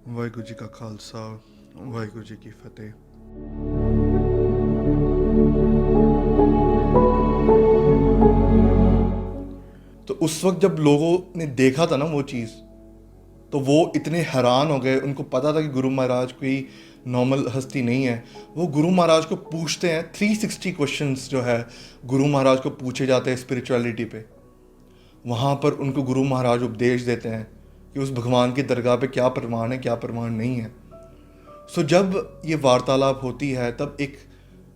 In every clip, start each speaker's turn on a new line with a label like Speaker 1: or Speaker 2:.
Speaker 1: ਵਾਹਿਗੁਰੂ जी का खालसा वाहिगुरू जी की फतेह। तो उस वक्त जब लोगों ने देखा था ना वो चीज़, तो वो इतने हैरान हो गए। उनको पता था कि गुरु महाराज कोई नॉर्मल हस्ती नहीं है। वो गुरु महाराज को पूछते हैं, 360 क्वेश्चंस जो है गुरु महाराज को पूछे जाते हैं स्पिरिचुअलिटी पे। वहाँ पर उनको गुरु महाराज उपदेश देते हैं कि उस भगवान की दरगाह पे क्या प्रमाण है, क्या प्रमाण नहीं है। सो जब ये वार्तालाप होती है तब एक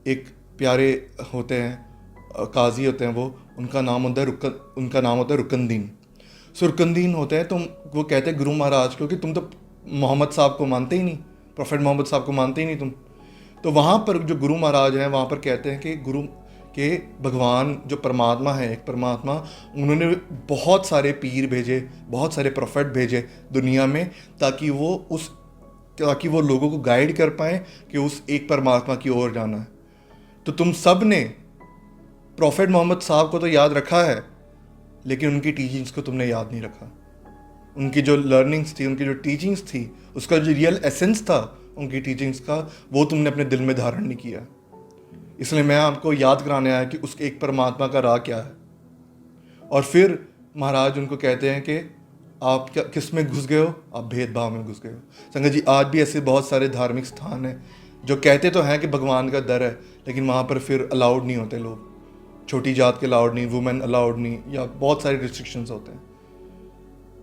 Speaker 1: एक प्यारे होते हैं, काजी होते हैं, वो उनका नाम होता है रुकनदीन। सो रुकनदीन होते हैं, तो वो कहते हैं गुरु महाराज को कि तुम तो मोहम्मद साहब को मानते ही नहीं, प्रोफेट मोहम्मद साहब को मानते ही नहीं तुम। तो वहाँ पर जो गुरु महाराज हैं वहाँ पर कहते हैं कि गुरु के भगवान जो परमात्मा है, एक परमात्मा, उन्होंने बहुत सारे पीर भेजे, बहुत सारे प्रोफेट भेजे दुनिया में, ताकि वो लोगों को गाइड कर पाएँ कि उस एक परमात्मा की ओर जाना है। तो तुम सब ने प्रॉफेट मोहम्मद साहब को तो याद रखा है, लेकिन उनकी टीचिंग्स को तुमने याद नहीं रखा। उनकी जो लर्निंग्स थी, उनकी जो टीचिंग्स थी, उसका जो रियल एसेंस था उनकी टीचिंग्स का, वो तुमने अपने दिल में धारण नहीं किया। इसलिए मैं आपको याद कराने आया कि उसके एक परमात्मा का राह क्या है। और फिर महाराज उनको कहते हैं कि आप क्या किस में घुस गए हो? आप भेदभाव में घुस गए हो। संगत जी, आज भी ऐसे बहुत सारे धार्मिक स्थान हैं जो कहते तो हैं कि भगवान का दर है, लेकिन वहाँ पर फिर अलाउड नहीं होते लोग। छोटी जात के अलाउड नहीं, वुमेन अलाउड नहीं, या बहुत सारे रिस्ट्रिक्शंस होते हैं।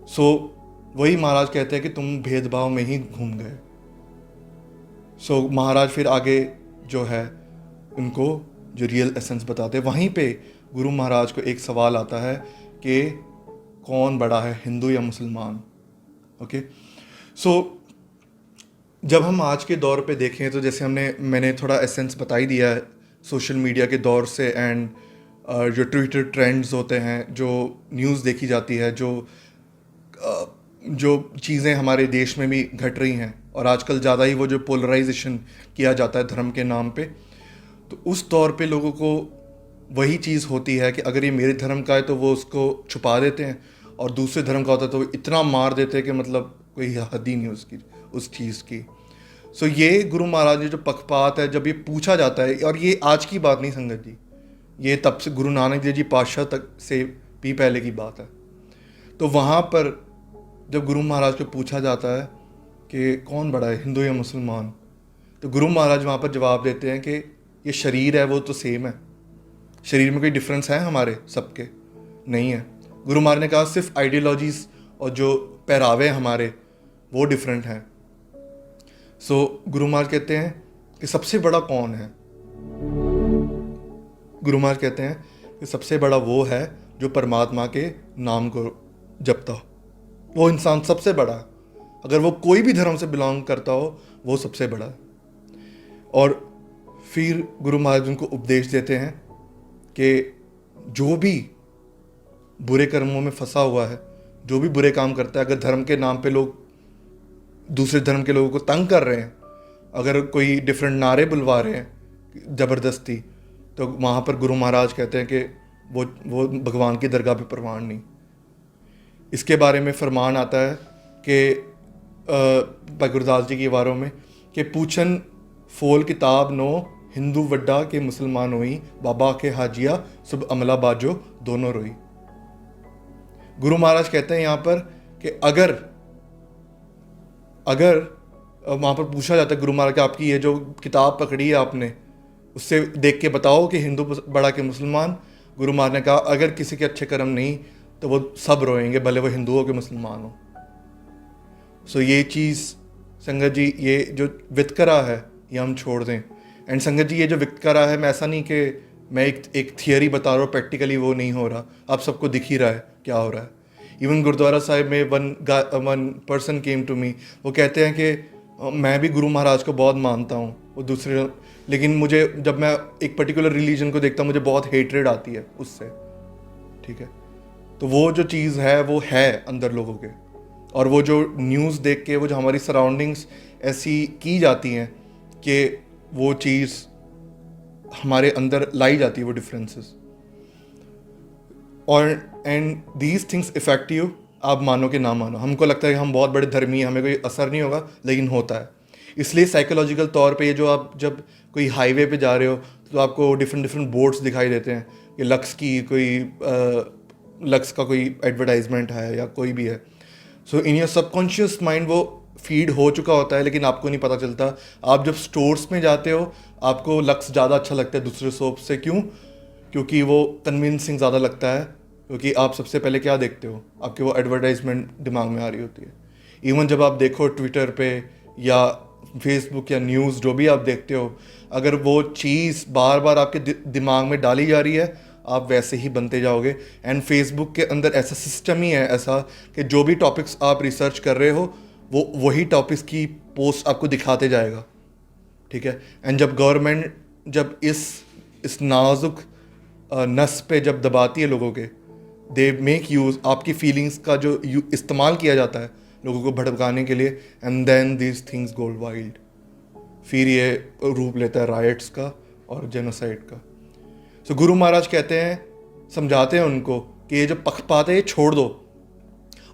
Speaker 1: सो वही महाराज कहते हैं कि तुम भेदभाव में ही घूम गए। सो महाराज फिर आगे जो है उनको जो रियल एसेंस बताते हैं। वहीं पे गुरु महाराज को एक सवाल आता है कि कौन बड़ा है, हिंदू या मुसलमान? ओके, सो जब हम आज के दौर पे देखें तो जैसे मैंने थोड़ा एसेंस बता ही दिया है सोशल मीडिया के दौर से, एंड जो ट्विटर ट्रेंड्स होते हैं, जो न्यूज़ देखी जाती है, जो चीज़ें हमारे देश में भी घट रही हैं, और आजकल ज़्यादा ही वो जो पोलराइजेशन किया जाता है धर्म के नाम पे, तो उस दौर पे लोगों को वही चीज़ होती है कि अगर ये मेरे धर्म का है तो वो उसको छुपा देते हैं, और दूसरे धर्म का होता है तो वो इतना मार देते हैं कि मतलब कोई हद ही नहीं उसकी, उस चीज़ की। सो ये गुरु महाराज ने जो पक्षपात है, जब ये पूछा जाता है, और ये आज की बात नहीं संगत जी, ये तब से गुरु नानक देव जी पातशाह तक से भी पहले की बात है। तो वहाँ पर जब गुरु महाराज को पूछा जाता है कि कौन बड़ा है, हिंदू या मुसलमान, तो गुरु महाराज वहाँ पर जवाब देते हैं कि ये शरीर है वो तो सेम है, शरीर में कोई डिफरेंस है हमारे सबके? नहीं है। गुरु महाराज ने कहा सिर्फ आइडियोलॉजीज और जो पहरावे हमारे वो डिफरेंट हैं। सो गुरु महाराज कहते हैं कि सबसे बड़ा कौन है? गुरु महाराज कहते हैं कि सबसे बड़ा वो है जो परमात्मा के नाम को जपता हो, वो इंसान सबसे बड़ा है। अगर वो कोई भी धर्म से बिलोंग करता हो, वो सबसे बड़ा है। और फिर गुरु महाराज उनको उपदेश देते हैं कि जो भी बुरे कर्मों में फंसा हुआ है, जो भी बुरे काम करता है, अगर धर्म के नाम पे लोग दूसरे धर्म के लोगों को तंग कर रहे हैं, अगर कोई डिफरेंट नारे बुलवा रहे हैं ज़बरदस्ती, तो वहाँ पर गुरु महाराज कहते हैं कि वो भगवान की दरगाह पे प्रमाण नहीं। इसके बारे में फरमान आता है कि भाई गुरदास जी की वारों में कि पूछन फोल किताब नो, हिंदू वड्डा के मुसलमान होई, बाबा के हाजिया सुब अमला बाजो दोनों रोई। गुरु महाराज कहते हैं यहाँ पर कि अगर वहाँ पर पूछा जाता है गुरु महाराज कि आपकी ये जो किताब पकड़ी है आपने, उससे देख के बताओ कि हिंदू बड़ा के मुसलमान। गुरु महाराज ने कहा अगर किसी के अच्छे कर्म नहीं तो वो सब रोएंगे, भले वो हिंदू हो के मुसलमान हो। सो ये चीज़ संगत जी, ये जो वितकरा है ये हम छोड़ दें। एंड संगत जी, ये जो वितकरा है, मैं ऐसा नहीं कि मैं एक थियरी बता रहा हूँ, प्रैक्टिकली वो नहीं हो रहा, आप सबको दिख ही रहा है क्या हो रहा है। इवन गुरुद्वारा साहिब में one person came to me, वो कहते हैं कि मैं भी गुरु महाराज को बहुत मानता हूँ, वो दूसरे, लेकिन मुझे जब मैं एक पर्टिकुलर रिलीजन को देखता हूँ मुझे बहुत हेटरेड आती है उससे। ठीक है, तो वो जो चीज़ है वो है अंदर लोगों के, और वो जो न्यूज़ देख के वो जो हमारी सराउंडिंग्स ऐसी की जाती हैं कि वो चीज़ हमारे अंदर लाई जाती है, वो डिफरेंसेस, और and these things effect you. आप मानो कि ना मानो, हमको लगता है कि हम बहुत बड़े धर्मी हैं, हमें कोई असर नहीं होगा, लेकिन होता है। इसलिए साइकोलॉजिकल तौर पे ये जो आप जब कोई हाईवे पे जा रहे हो तो आपको डिफरेंट डिफरेंट बोर्ड्स दिखाई देते हैं कि लक्स की कोई लक्स का कोई एडवर्टाइजमेंट है या कोई भी है। सो इन योर सबकॉन्शियस माइंड वो फीड हो चुका होता है, लेकिन आपको नहीं पता चलता। आप जब स्टोर्स में जाते हो आपको लक्स ज़्यादा अच्छा लगता है दूसरे सोप से। क्यों? क्योंकि वो कन्विंसिंग ज़्यादा लगता है, क्योंकि आप सबसे पहले क्या देखते हो, आपके वो एडवर्टाइजमेंट दिमाग में आ रही होती है। इवन जब आप देखो ट्विटर पे या फेसबुक या न्यूज़ जो भी आप देखते हो, अगर वो चीज़ बार बार आपके दिमाग में डाली जा रही है, आप वैसे ही बनते जाओगे। एंड फेसबुक के अंदर ऐसा सिस्टम ही है ऐसा कि जो भी टॉपिक्स आप रिसर्च कर रहे हो वो वही टॉपिक्स की पोस्ट आपको दिखाते जाएगा, ठीक है। एंड जब गवर्नमेंट जब इस नाजुक नस पे जब दबाती है लोगों के, दे मेक यूज़ आपकी फीलिंग्स का जो इस्तेमाल किया जाता है लोगों को भड़काने के लिए, and then these things go wild. फिर ये रूप लेता है राइट्स का और जेनोसाइड का। सो गुरु महाराज कहते हैं, समझाते हैं उनको कि ये जो पक्षपात है ये छोड़ दो।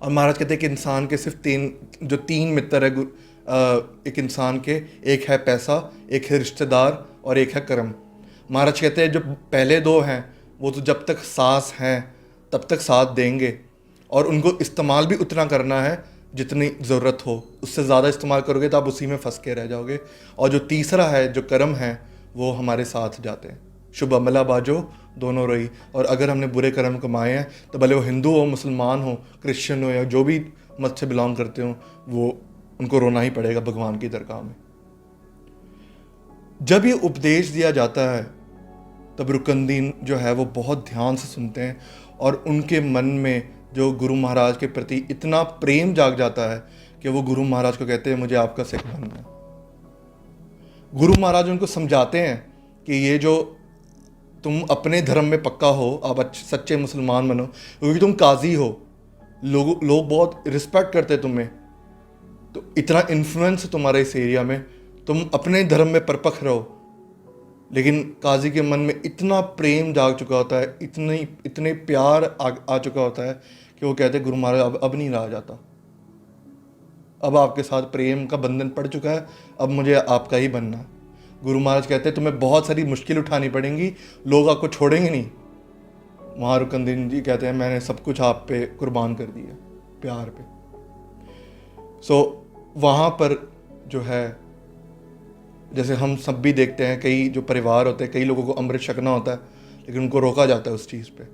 Speaker 1: और महाराज कहते हैं कि इंसान के सिर्फ तीन मित्र है एक इंसान के, एक है पैसा, एक है रिश्तेदार और एक है कर्म। महाराज कहते हैं जो पहले दो हैं वो तो जब तक सांस हैं तब तक साथ देंगे, और उनको इस्तेमाल भी उतना करना है जितनी ज़रूरत हो। उससे ज़्यादा इस्तेमाल करोगे तो आप उसी में फंस के रह जाओगे। और जो तीसरा है जो कर्म है वो हमारे साथ जाते हैं। शुभ अमला बाजो दोनों रही। और अगर हमने बुरे कर्म कमाए हैं तो भले वो हिंदू हो, मुसलमान हो, क्रिश्चियन हो या जो भी मत से बिलोंग करते हो, वो उनको रोना ही पड़ेगा भगवान की दरगाह में। जब ये उपदेश दिया जाता है तब रुकनदीन जो है वो बहुत ध्यान से सुनते हैं, और उनके मन में जो गुरु महाराज के प्रति इतना प्रेम जाग जाता है कि वो गुरु महाराज को कहते हैं मुझे आपका सिख बनना है। गुरु महाराज उनको समझाते हैं कि ये जो तुम अपने धर्म में पक्का हो, आप सच्चे मुसलमान बनो, क्योंकि तुम काजी हो, लोग बहुत रिस्पेक्ट करते हैं तुम्हें, तो इतना इन्फ्लुएंस है तुम्हारे इस एरिया में, तुम अपने धर्म में परपक रहो। लेकिन काजी के मन में इतना प्रेम जाग चुका होता है, इतने प्यार आ चुका होता है कि वो कहते हैं गुरु महाराज अब नहीं रहा जाता, अब आपके साथ प्रेम का बंधन पड़ चुका है, अब मुझे आपका ही बनना है। गुरु महाराज कहते हैं तुम्हें बहुत सारी मुश्किल उठानी पड़ेंगी, लोग आपको छोड़ेंगे नहीं। वहाँ रुकनदीन जी कहते हैं मैंने सब कुछ आप पे कुर्बान कर दिया प्यार पे। सो वहाँ पर जो है, जैसे हम सब भी देखते हैं, कई जो परिवार होते हैं, कई लोगों को अमृत छकना होता है लेकिन उनको रोका जाता है उस चीज़ पे।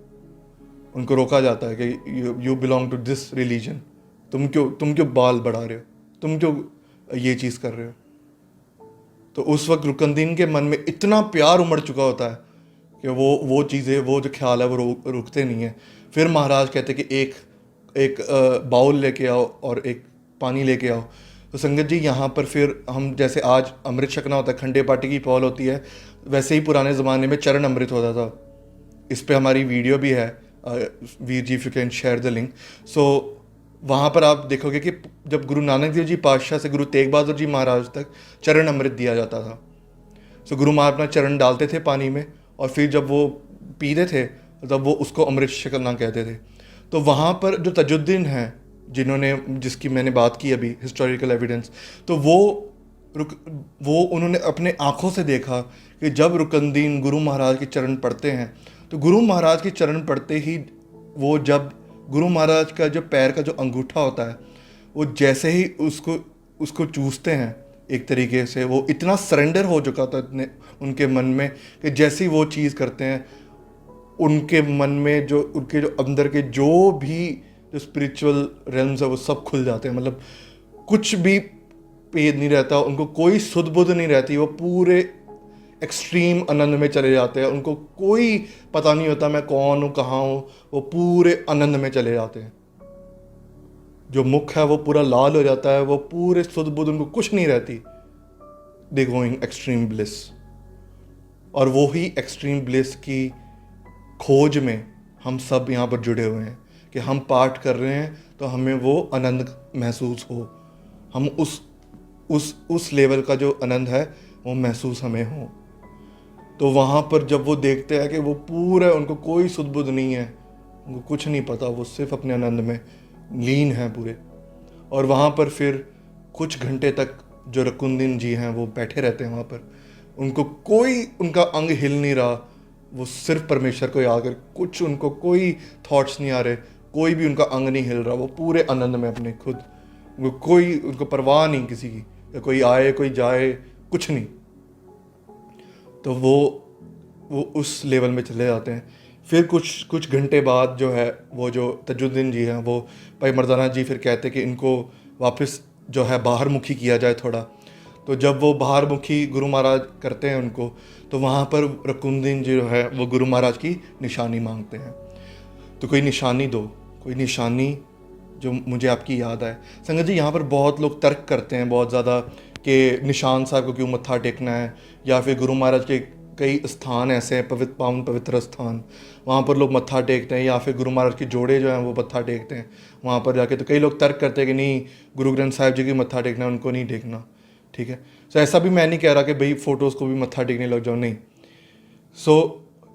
Speaker 1: उनको रोका जाता है कि you belong to this religion, तुम क्यों बाल बढ़ा रहे हो, तुम क्यों ये चीज़ कर रहे हो। तो उस वक्त रुकनदीन के मन में इतना प्यार उमड़ चुका होता है कि वो चीज़ें, वो जो ख्याल है वो रुकते नहीं है। फिर महाराज कहते कि एक बाउल लेके आओ और एक पानी लेके आओ। तो संगत जी यहाँ पर फिर हम जैसे आज अमृत छकना होता है, खंडे पाटी की पौल होती है, वैसे ही पुराने ज़माने में चरण अमृत होता था। इस पे हमारी वीडियो भी है, Veer ji if you can share the link. So वहाँ पर आप देखोगे कि जब गुरु नानक देव जी पातशाह से गुरु तेग बहादुर जी महाराज तक चरण अमृत दिया जाता था। सो गुरु महाराज अपना चरण डालते थे पानी में, और फिर जब वो पीते थे तब वो उसको अमृत छकना कहते थे। तो वहाँ पर जो तजुद्दीन है जिसकी मैंने बात की अभी, हिस्टोरिकल एविडेंस, तो वो उन्होंने अपने आँखों से देखा कि जब रुकनदीन गुरु महाराज के चरण पड़ते हैं तो गुरु महाराज के चरण पड़ते ही वो, जब गुरु महाराज का जो पैर का जो अंगूठा होता है वो जैसे ही उसको चूसते हैं, एक तरीके से वो इतना सरेंडर हो चुका था इतने उनके मन में कि जैसे ही वो चीज़ करते हैं उनके मन में जो उनके जो अंदर के जो भी जो स्पिरिचुअल रेल्म्स है वो सब खुल जाते हैं। मतलब कुछ भी भेद नहीं रहता, उनको कोई सुध बुध नहीं रहती, वो पूरे एक्सट्रीम आनंद में चले जाते हैं। उनको कोई पता नहीं होता मैं कौन हूँ, कहाँ हूँ, वो पूरे आनंद में चले जाते हैं। जो मुख है वो पूरा लाल हो जाता है, वो पूरे सुध बुध उनको कुछ नहीं रहती। They going extreme bliss. और वो ही एक्सट्रीम ब्लिस की खोज में हम सब यहाँ पर जुड़े हुए हैं कि हम पाठ कर रहे हैं तो हमें वो आनंद महसूस हो, हम उस लेवल का जो आनंद है वो महसूस हमें हो। तो वहाँ पर जब वो देखते हैं कि वो पूरा, उनको कोई सुध बुध नहीं है, उनको कुछ नहीं पता, वो सिर्फ अपने आनंद में लीन हैं पूरे। और वहाँ पर फिर कुछ घंटे तक जो रकुंदीन जी हैं वो बैठे रहते हैं वहाँ पर। उनको कोई उनका अंग हिल नहीं रहा, वो सिर्फ परमेश्वर को याद कर, कुछ उनको कोई थॉट्स नहीं आ रहे, कोई भी उनका अंग नहीं हिल रहा, वो पूरे आनंद में अपने खुद, वो कोई उनको परवाह नहीं किसी की, या कोई आए कोई जाए, कुछ नहीं। तो वो उस लेवल में चले जाते हैं। फिर कुछ घंटे बाद जो है वो जो तजुद्दीन जी हैं वो भाई मर्दाना जी फिर कहते कि इनको वापस जो है बाहर मुखी किया जाए थोड़ा। तो जब वो बाहर मुखी गुरु महाराज करते हैं उनको, तो वहाँ पर रकुंदीन जी जो है वो गुरु महाराज की निशानी मांगते हैं। तो कोई निशानी दो, कोई निशानी जो मुझे आपकी याद आए। संगत जी, यहाँ पर बहुत लोग तर्क करते हैं बहुत ज़्यादा कि निशान साहब को क्यों मत्था टेकना है, या फिर गुरु महाराज के कई स्थान ऐसे हैं पवित्र स्थान, वहाँ पर लोग मत्था टेकते हैं, या फिर गुरु महाराज के जोड़े जो हैं वो मत्था टेकते हैं वहाँ पर जाके। तो कई लोग तर्क करते हैं कि नहीं, गुरु ग्रंथ साहिब जी की मत्था टेकना है, उनको नहीं टेकना। ठीक है, सो ऐसा भी मैं नहीं कह रहा कि भाई फ़ोटोज़ को भी मत्था टेकने लग जाओ, नहीं।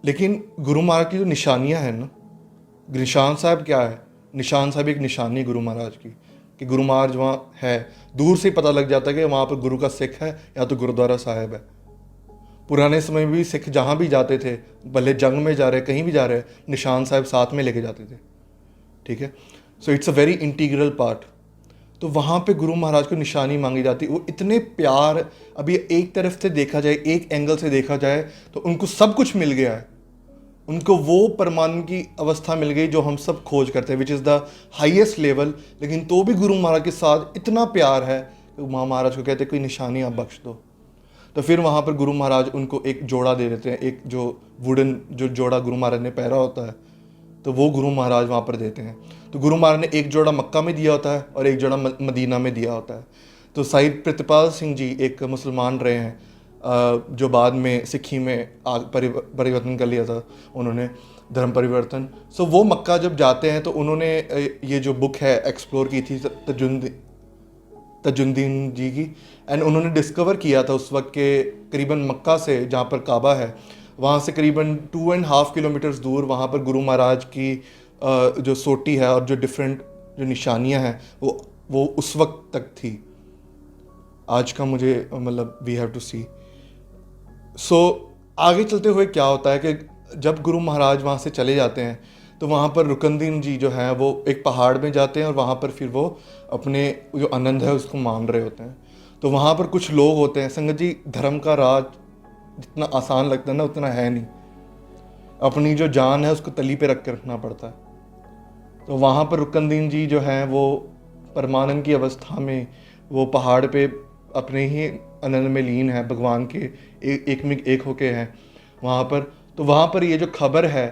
Speaker 1: लेकिन गुरु महाराज की जो निशानियाँ हैं ना, निशान साहब क्या है? निशान साहब एक निशानी गुरु महाराज की, कि गुरु महाराज वहाँ है। दूर से ही पता लग जाता है कि वहाँ पर गुरु का सिख है या तो गुरुद्वारा साहिब है। पुराने समय में भी सिख जहाँ भी जाते थे, भले जंग में जा रहे, कहीं भी जा रहे, निशान साहब साथ में लेके जाते थे। ठीक है, so it's a very integral part. तो वहाँ पे गुरु महाराज को निशानी मांगी जाती। वो इतने प्यार, अभी एक तरफ से देखा जाए, एक एंगल से देखा जाए तो उनको सब कुछ मिल गया है। उनको वो परमानंद की अवस्था मिल गई जो हम सब खोज करते हैं, which is the highest level. लेकिन तो भी गुरु महाराज के साथ इतना प्यार है कि महाराज को कहते कोई निशानी आप बख्श दो। तो फिर वहाँ पर गुरु महाराज उनको एक जोड़ा दे देते हैं, एक जो वुडन जो जोड़ा गुरु महाराज ने पहना होता है, तो वो गुरु महाराज वहाँ पर देते हैं। तो गुरु महाराज ने एक जोड़ा मक्का में दिया होता है और एक जोड़ा मदीना में दिया होता है। तो साहिब प्रतिपाल सिंह जी एक मुसलमान रहे हैं, जो बाद में सिक्खी में परिवर्तन कर लिया था उन्होंने, धर्म परिवर्तन। सो वो मक्का जब जाते हैं तो उन्होंने ये जो बुक है एक्सप्लोर की थी तजुद्दीन जी की, एंड उन्होंने डिस्कवर किया था उस वक्त के करीबन मक्का से, जहाँ पर काबा है, वहाँ से करीबन 2.5 किलोमीटर्स दूर वहाँ पर गुरु महाराज की जो सोटी है और जो डिफरेंट जो निशानियाँ हैं वो उस वक्त तक थी। आज का मुझे मतलब वी हैव टू सी। सो आगे चलते हुए क्या होता है कि जब गुरु महाराज वहाँ से चले जाते हैं तो वहाँ पर रुकनदीन जी जो हैं वो एक पहाड़ में जाते हैं और वहाँ पर फिर वो अपने जो आनंद है उसको मान रहे होते हैं। तो वहाँ पर कुछ लोग होते हैं। संगत जी, धर्म का राज जितना आसान लगता है ना उतना है नहीं। अपनी जो जान है उसको तली पे रख कर रखना पड़ता है। तो वहाँ पर रुकनदीन जी जो हैं वो परमानंद की अवस्था में वो पहाड़ पे अपने ही आनंद में लीन है, भगवान के एक में एक होके हैं वहाँ पर। तो वहाँ पर ये जो खबर है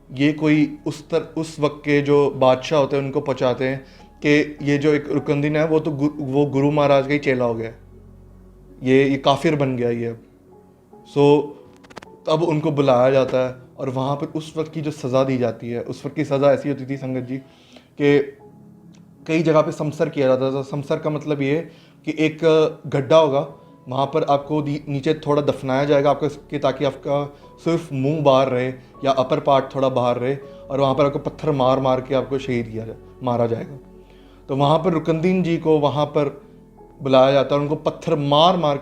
Speaker 1: ये कोई उस वक्त के जो बादशाह होते हैं उनको पहुँचाते हैं कि ये जो एक रुकनदीन है वो वो गुरु महाराज का ही चेला हो गया, ये काफिर बन गया ये अब। तब उनको बुलाया जाता है और वहाँ पर उस वक्त की जो सज़ा दी जाती है, उस वक्त की सज़ा ऐसी होती थी संगत जी कि कई जगह पे समसर किया जाता था। समसर का मतलब ये कि एक गड्ढा होगा, वहाँ पर आपको नीचे थोड़ा दफनाया जाएगा आपका, कि ताकि आपका सिर्फ मुंह बाहर रहे या अपर पार्ट थोड़ा बाहर रहे, और वहाँ पर आपको पत्थर मार मार के आपको शहीद मारा जाएगा। तो वहाँ पर रुकनदीन जी को वहाँ पर बुलाया जाता है, उनको पत्थर मार मार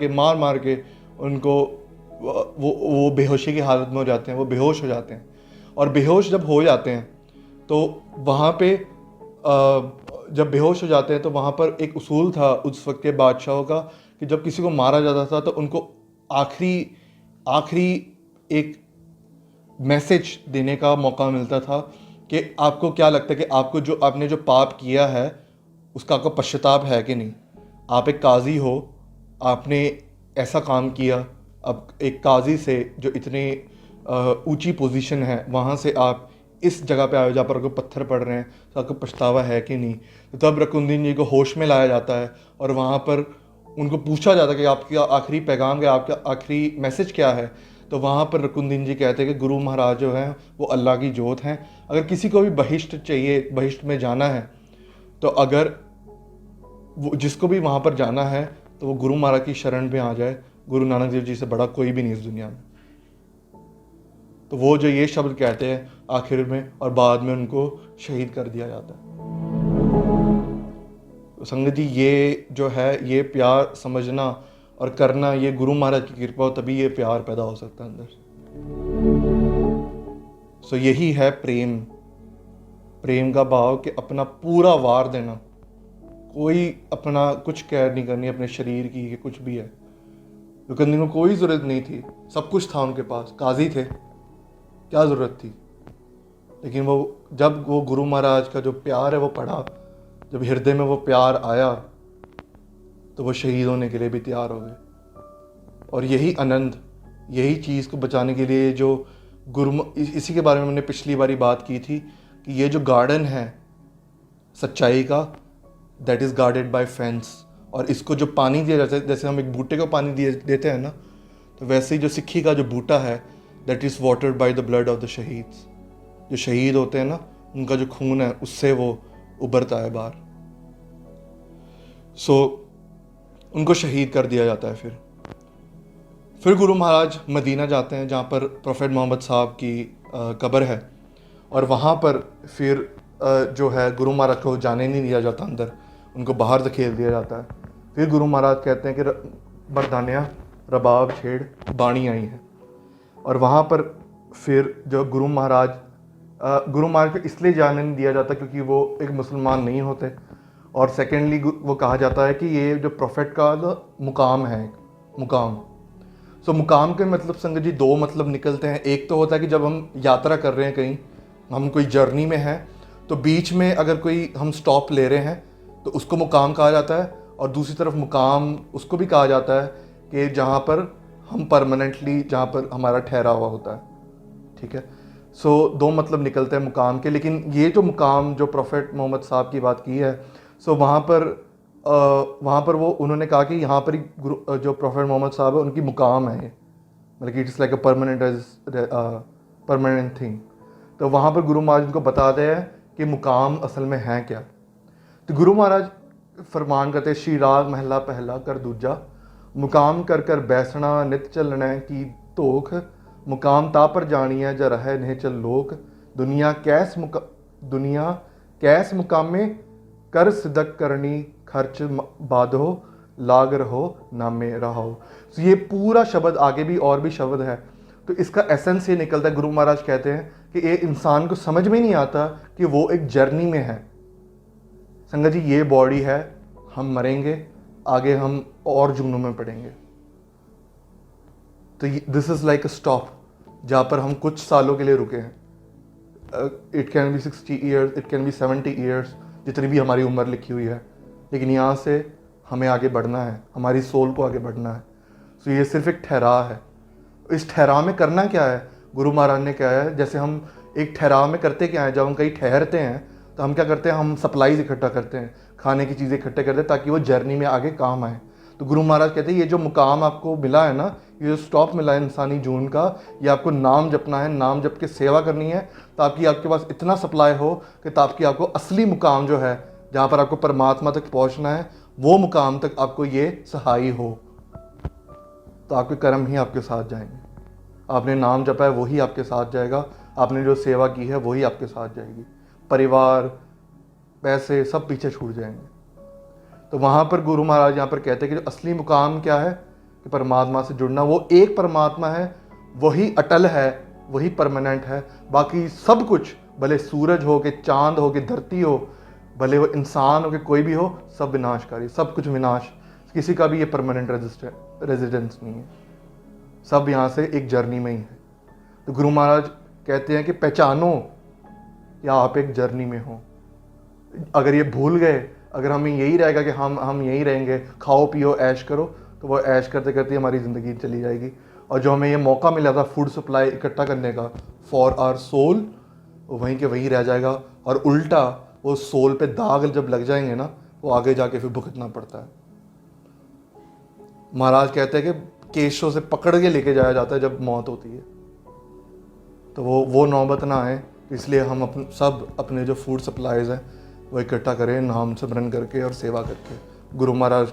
Speaker 1: के उनको वो बेहोशी की हालत में हो जाते हैं, वो बेहोश हो जाते हैं। और बेहोश जब हो जाते हैं तो वहाँ पे जब बेहोश हो जाते हैं तो वहाँ पर एक उसूल था उस वक्त के बादशाहों का कि जब किसी को मारा जाता था तो उनको आखिरी एक मैसेज देने का मौका मिलता था कि आपको क्या लगता है कि आपने जो पाप किया है उसका आपको पश्चाताप है कि नहीं। आप एक काजी हो, आपने ऐसा काम किया, अब एक काजी से जो इतनी ऊंची पोजीशन है वहाँ से आप इस जगह पे आए जहाँ पर आपको पत्थर पड़ रहे हैं, तो आपको पछतावा है कि नहीं। तो तब रुकनदीन जी को होश में लाया जाता है और वहाँ पर उनको पूछा जाता है कि आपका आखिरी पैगाम क्या, आपका आखिरी मैसेज क्या है। तो वहाँ पर रुकनदीन जी कहते हैं कि गुरु महाराज जो हैं वो अल्लाह की जोत हैं। अगर किसी को भी बहिश्त चाहिए, बहिश्त में जाना है, तो अगर वो जिसको भी वहाँ पर जाना है तो वो गुरु महाराज की शरण में आ जाए। गुरु नानक देव जी से बड़ा कोई भी नहीं इस दुनिया में। तो वो जो ये शब्द कहते हैं आखिर में, और बाद में उनको शहीद कर दिया जाता है। तो संगत जी ये जो है, ये प्यार समझना और करना, ये गुरु महाराज की कृपा हो, तभी ये प्यार पैदा हो सकता है अंदर। सो यही है प्रेम, प्रेम का भाव कि अपना पूरा वार देना, कोई अपना कुछ केयर नहीं करनी अपने शरीर की कि कुछ भी है। दुकानदार को कोई ज़रूरत नहीं थी, सब कुछ था उनके पास, काजी थे, क्या ज़रूरत थी। लेकिन वो जब वो गुरु महाराज का जो प्यार है वो पढ़ा, जब हृदय में वो प्यार आया, तो वो शहीद होने के लिए भी तैयार हो गए। और यही आनंद, यही चीज़ को बचाने के लिए जो इसी के बारे में हमने पिछली बारी बात की थी कि ये जो गार्डन है सच्चाई का, that is guarded by fence. और इसको जो पानी दिया जाता है, जैसे हम एक बूटे को पानी देते हैं ना, तो वैसे ही जो सिक्खी का जो बूटा है, that is watered by the blood of the शहीद्स। जो शहीद होते हैं ना, उनका जो खून है उससे वो उभरता है बाहर। सो उनको शहीद कर दिया जाता है। फिर गुरु महाराज मदीना जाते हैं, जहाँ पर प्रोफेट मोहम्मद साहब की कब्र है। और वहाँ पर फिर जो है गुरु महाराज को जाने नहीं दिया जाता अंदर, उनको बाहर धकेल दिया जाता है। फिर गुरु महाराज कहते हैं कि मर्दानिया रबाब छेड़ बाणी आई है। और वहाँ पर फिर जो गुरु महाराज को इसलिए जाने नहीं दिया जाता क्योंकि वो एक मुसलमान नहीं होते। और सेकेंडली वो कहा जाता है कि ये जो प्रोफेट का मुकाम है, मुकाम। सो मुकाम के मतलब संगत जी दो मतलब निकलते हैं। एक तो होता है कि जब हम यात्रा कर रहे हैं, कहीं हम कोई जर्नी में हैं, तो बीच में अगर कोई हम स्टॉप ले रहे हैं तो उसको मुकाम कहा जाता है। और दूसरी तरफ मुकाम उसको भी कहा जाता है कि जहाँ पर हम परमानेंटली, जहाँ पर हमारा ठहरा हुआ होता है। ठीक है, सो दो मतलब निकलते हैं मुकाम के। लेकिन ये जो मुकाम जो प्रोफेट मोहम्मद साहब की बात की है, सो वहाँ पर वो उन्होंने कहा कि यहाँ पर जो प्रोफेट मोहम्मद साहब है उनकी मुकाम है ये, मतलब कि it's like a permanent thing. तो वहाँ पर गुरु महाराज उनको बताते हैं कि मुकाम असल में है क्या। तो गुरु महाराज फरमान करते, श्री राग महला पहला कर दूजा, मुकाम कर कर बैसना नित चलना की धोख, मुकाम ता पर जानी है जा रहा नहीं चल लोक, दुनिया कैस मुकामे कर सिदक करनी खर्च बाधो, लाग रहो नामे रहो। तो ये पूरा शब्द, आगे भी और भी शब्द है, तो इसका एसेंस ये निकलता है। गुरु महाराज कहते हैं कि ये इंसान को समझ में नहीं आता कि वो एक जर्नी में है। संगत जी ये बॉडी है, हम मरेंगे, आगे हम और जुनून में पड़ेंगे। तो this is like a stop, जहाँ पर हम कुछ सालों के लिए रुके हैं। It can be 60 years, it can be 70 years, जितनी भी हमारी उम्र लिखी हुई है। लेकिन यहाँ से हमें आगे बढ़ना है, हमारी सोल को आगे बढ़ना है। तो ये सिर्फ एक ठहराव है। इस ठहराव में करना क्या है, गुरु महाराज ने क्या है, जैसे हम एक ठहराव में करते क्या है, जब हम कहीं ठहरते हैं तो हम क्या करते हैं, हम सप्लाईज इकट्ठा करते हैं, खाने की चीज़ें इकट्ठे करते हैं ताकि वो जर्नी में आगे काम आए। तो गुरु महाराज कहते हैं ये जो मुकाम आपको मिला है ना, ये जो स्टॉप मिला है इंसानी जून का, ये आपको नाम जपना है, नाम जप के सेवा करनी है, ताकि आपके पास इतना सप्लाई हो कि ताकि आपको असली मुकाम जो है, जहाँ पर आपको परमात्मा तक पहुँचना है, वो मुकाम तक आपको ये सहाय हो। तो आपके कर्म ही आपके साथ जाएंगे। आपने नाम जपा है वही आपके साथ जाएगा, आपने जो सेवा की है वही आपके साथ जाएगी। परिवार, पैसे सब पीछे छूट जाएंगे। तो वहाँ पर गुरु महाराज यहाँ पर कहते हैं कि जो असली मुकाम क्या है, कि परमात्मा से जुड़ना। वो एक परमात्मा है, वही अटल है, वही परमानेंट है। बाकी सब कुछ, भले सूरज हो के, चांद हो के, धरती हो, भले वो इंसान हो के कोई भी हो, सब विनाशकारी, सब कुछ विनाश। किसी का भी ये परमानेंट रेजिडेंस नहीं है, सब यहाँ से एक जर्नी में ही है। तो गुरु महाराज कहते हैं कि पहचानो कि आप एक जर्नी में हो। अगर ये भूल गए, अगर हमें यही रहेगा कि हम यहीं रहेंगे, खाओ पियो ऐश करो, तो वो ऐश करते करते हमारी ज़िंदगी चली जाएगी। और जो हमें ये मौका मिला था फूड सप्लाई इकट्ठा करने का फॉर आवर सोल, वहीं के वहीं रह जाएगा। और उल्टा वो सोल पे दाग जब लग जाएंगे ना, वो आगे जाके फिर भुगतना पड़ता है। महाराज कहते हैं कि केशों से पकड़ के लेके जाया जाता है जब मौत होती है। तो वो नौबत ना आए, इसलिए हम अपने जो फूड सप्लाईज हैं वो इकट्ठा करें, नाम सिमरन करके और सेवा करके, गुरु महाराज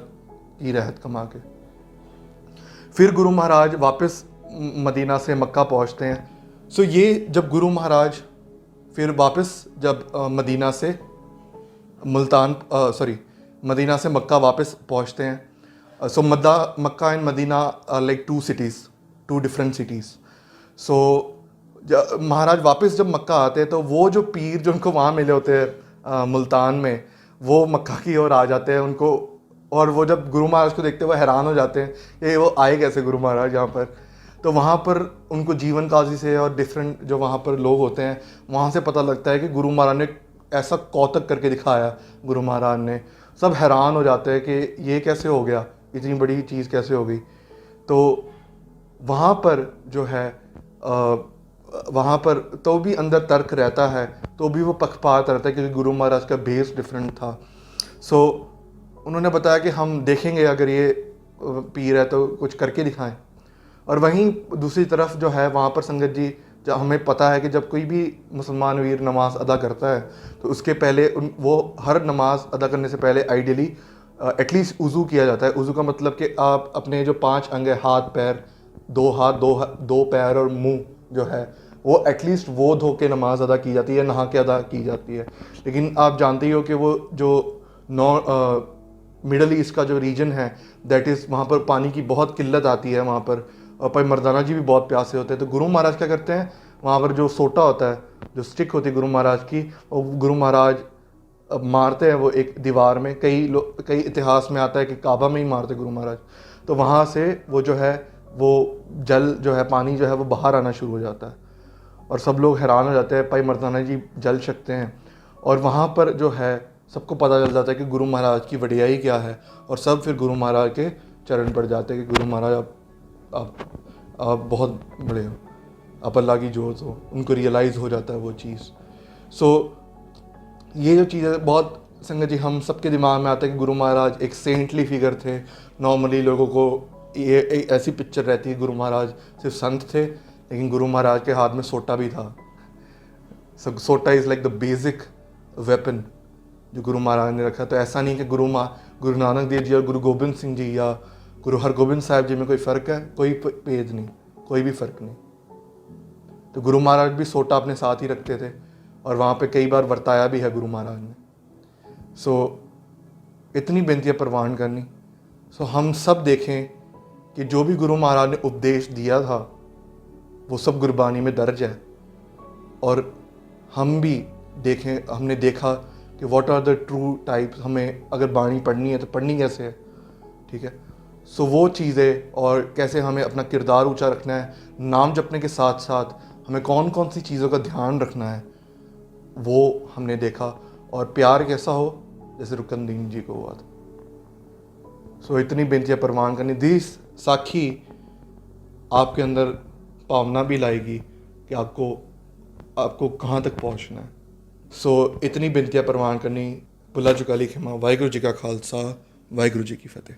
Speaker 1: की रहत कमा के। फिर गुरु महाराज वापस मदीना से मक्का पहुंचते हैं। सो ये जब गुरु महाराज फिर वापस जब मदीना से मदीना से मक्का वापस पहुंचते हैं। So Mecca and Medina are like two cities, two different cities. So Maharaj वापस जब मक्का आते हैं तो वो जो पीर जो उनको वहाँ मिले होते हैं मुल्तान में, वो मक्का की ओर आ जाते हैं उनको, और वो जब गुरु महाराज को देखते हैं वो हैरान हो जाते हैं कि वो आए कैसे गुरु महाराज यहाँ पर। तो वहाँ पर उनको जीवन काजी से और डिफरेंट जो वहाँ पर लोग होते हैं वहाँ से पता लगता है कि गुरु महाराज ने ऐसा कौतक करके दिखाया। गुरु महाराज ने, सब हैरान हो जाते हैं कि ये कैसे हो गया, इतनी बड़ी चीज़ कैसे हो गई। तो वहाँ पर जो है वहाँ पर तो भी अंदर तर्क रहता है, तो भी वो पक्षपात रहता है क्योंकि गुरु महाराज का बेस डिफरेंट था। सो उन्होंने बताया कि हम देखेंगे अगर ये पीर है तो कुछ करके दिखाएं। और वहीं दूसरी तरफ जो है वहाँ पर संगत जी, जब हमें पता है कि जब कोई भी मुसलमान वीर नमाज अदा करता है तो उसके पहले वो हर नमाज अदा करने से पहले आइडियली एटलीस्ट वज़ू किया जाता है। वज़ू का मतलब कि आप अपने जो 5 अंग है, हाथ पैर, 2 हाथ, 2 पैर और मुंह जो है, वो एटलीस्ट वो धो के नमाज अदा की जाती है, नहा के अदा की जाती है। लेकिन आप जानते ही हो कि वो जो मिडल ईस्ट का जो रीजन है, दैट इज़ वहाँ पर पानी की बहुत किल्लत आती है वहाँ पर, और भाई मर्दाना जी भी बहुत प्यासे होते हैं। तो गुरु महाराज क्या करते हैं, वहाँ पर जो सोटा होता है, जो स्टिक होती है गुरु महाराज की, वो गुरु महाराज मारते हैं वो एक दीवार में। कई इतिहास में आता है कि काबा में ही मारते गुरु महाराज। तो वहाँ से वो जो है वो जल जो है, पानी जो है वो बाहर आना शुरू हो जाता है और सब लोग हैरान हो जाते हैं, भाई मर्दाना जी जल सकते हैं। और वहाँ पर जो है सबको पता चल जाता है कि गुरु महाराज की वडियाई क्या है, और सब फिर गुरु महाराज के चरण पड़ जाते हैं कि गुरु महाराज आप बहुत बड़े हो, आप अल्लाह की जोत हो। उनको रियलाइज़ हो जाता है वो चीज़। सो ये जो चीज़ें बहुत संगत जी हम सबके दिमाग में आता है कि गुरु महाराज एक सेंटली फिगर थे। नॉर्मली लोगों को ये एक ऐसी पिक्चर रहती है गुरु महाराज सिर्फ संत थे, लेकिन गुरु महाराज के हाथ में सोटा भी था। सोटा is like the basic weapon जो गुरु महाराज ने रखा। तो ऐसा नहीं कि गुरु नानक देव जी और गुरु गोबिंद सिंह जी या गुरु हरगोबिंद साहिब जी में कोई फ़र्क है, कोई भेद नहीं, कोई भी फ़र्क नहीं। तो गुरु महाराज भी सोटा अपने साथ ही रखते थे और वहाँ पे कई बार वर्ताया भी है गुरु महाराज ने। सो इतनी बेनतियाँ परवान करनी। सो हम सब देखें कि जो भी गुरु महाराज ने उपदेश दिया था वो सब गुरबानी में दर्ज है, और हम भी देखें, हमने देखा कि what are the true types. हमें अगर बाणी पढ़नी है तो पढ़नी कैसे है, ठीक है। सो वो चीज़ें, और कैसे हमें अपना किरदार ऊंचा रखना है, नाम जपने के साथ साथ हमें कौन कौन सी चीज़ों का ध्यान रखना है, वो हमने देखा। और प्यार कैसा हो, जैसे रुकनदीन जी को हुआ था। सो इतनी बेनतियाँ परवान करनी। दिस साखी आपके अंदर भावना भी लाएगी कि आपको कहाँ तक पहुँचना है। सो इतनी बेनतियाँ परवान करनी। बुला चुका ली खिमा। वाहिगुरू जी का खालसा, वाहिगुरू जी की फतेह।